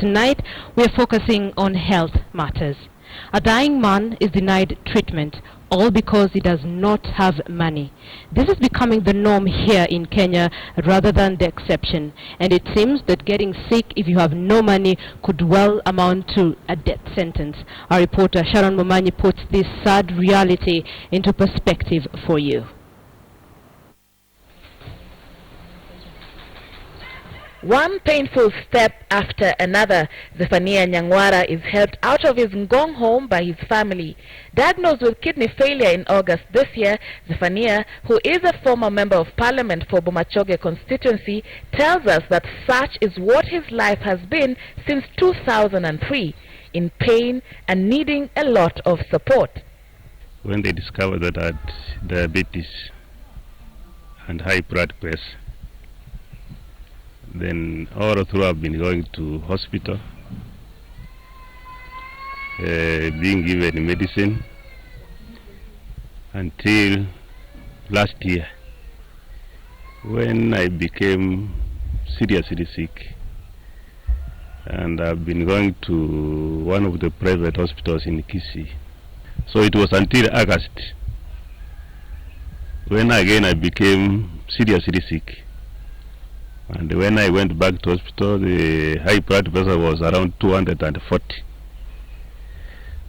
tonight we are focusing on health matters. A dying man is denied treatment, all because he does not have money. This is becoming the norm here in Kenya rather than the exception, and it seems that getting sick if you have no money could well amount to a death sentence. Our reporter Sharon Momanyi puts this sad reality into perspective for you. One painful step after another, Zephaniah Nyang'wara is helped out of his Ngong home by his family. Diagnosed with kidney failure in August this year, Zephaniah, who is a former member of parliament for Bomachoge constituency, tells us that such is what his life has been since 2003, in pain and needing a lot of support. When they discovered that I had diabetes and high blood pressure, then all through I've been going to hospital, being given medicine until last year when I became seriously sick, and I've been going to one of the private hospitals in Kisii. So it was until August when again I became seriously sick. And when I went back to hospital, the high blood pressure was around 240.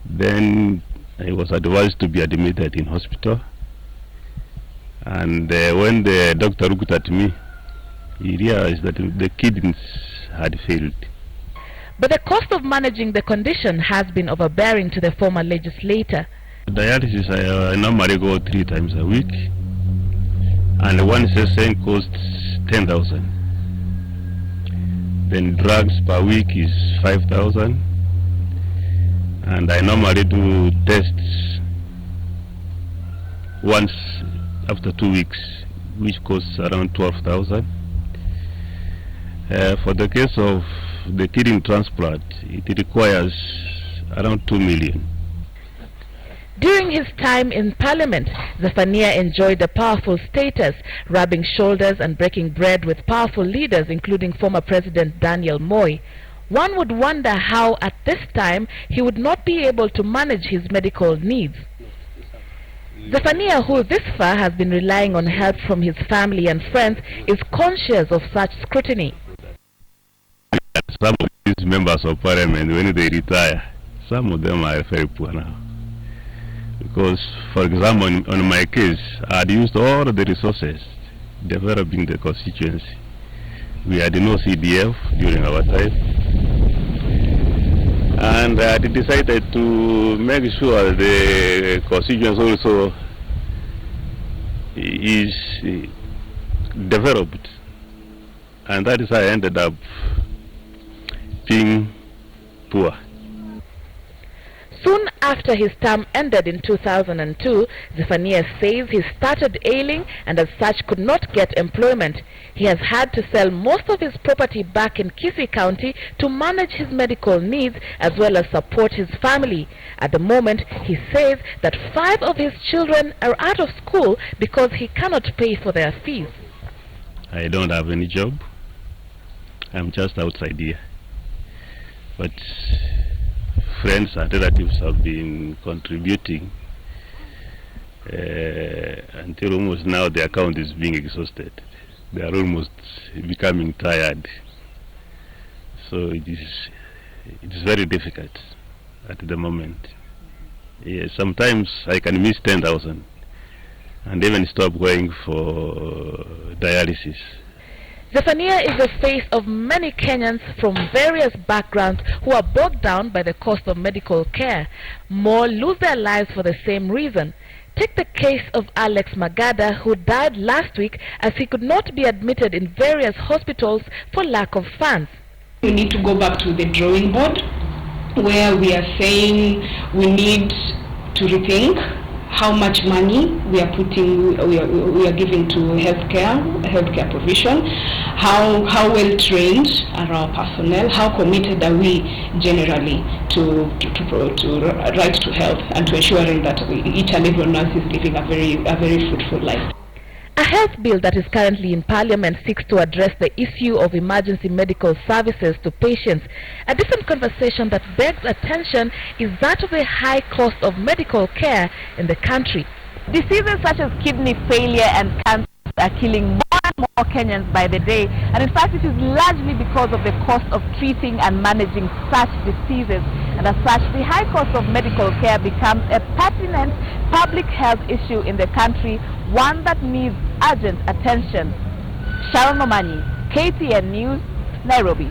Then I was advised to be admitted in hospital. And when the doctor looked at me, he realized that the kidneys had failed. But the cost of managing the condition has been overbearing to the former legislator. Dialysis, I normally go 3 times a week. And one session costs 10,000. Then drugs per week is 5,000, and I normally do tests once after 2 weeks, which costs around 12,000. For the case of the kidney transplant, it requires around 2 million. During his time in parliament, Zephaniah enjoyed a powerful status, rubbing shoulders and breaking bread with powerful leaders, including former President Daniel Moi. One would wonder how at this time he would not be able to manage his medical needs. Zephaniah, who this far has been relying on help from his family and friends, is conscious of such scrutiny. Some of these members of parliament, when they retire, some of them are very poor now. Because, for example, on my case, I had used all the resources developing the constituency. We had no CDF during our time. And I had decided to make sure the constituency also is developed. And that is how I ended up being poor. Soon after his term ended in 2002, Zephaniah says he started ailing and as such could not get employment. He has had to sell most of his property back in Kisii County to manage his medical needs as well as support his family. At the moment, he says that 5 of his children are out of school because he cannot pay for their fees. I don't have any job. I'm just outside here. But friends and relatives have been contributing until almost now the account is being exhausted. They are almost becoming tired. So it is very difficult at the moment. Yeah, sometimes I can miss 10,000 and even stop going for dialysis. Zephaniah is the face of many Kenyans from various backgrounds who are bogged down by the cost of medical care. More lose their lives for the same reason. Take the case of Alex Magada, who died last week as he could not be admitted in various hospitals for lack of funds. We need to go back to the drawing board where we are saying we need to rethink how much money we are giving to healthcare provision, how well trained are our personnel, how committed are we generally to right to health and to ensuring that each and every nurse is living a very fruitful life. A A health bill that is currently in Parliament seeks to address the issue of emergency medical services to patients. A different conversation that begs attention is that of the high cost of medical care in the country. Diseases such as kidney failure and cancer are killing more and more Kenyans by the day, and in fact it is largely because of the cost of treating and managing such diseases, and as such the high cost of medical care becomes a pertinent public health issue in the country, one that needs urgent attention. Sharon Momanyi, KTN News, Nairobi.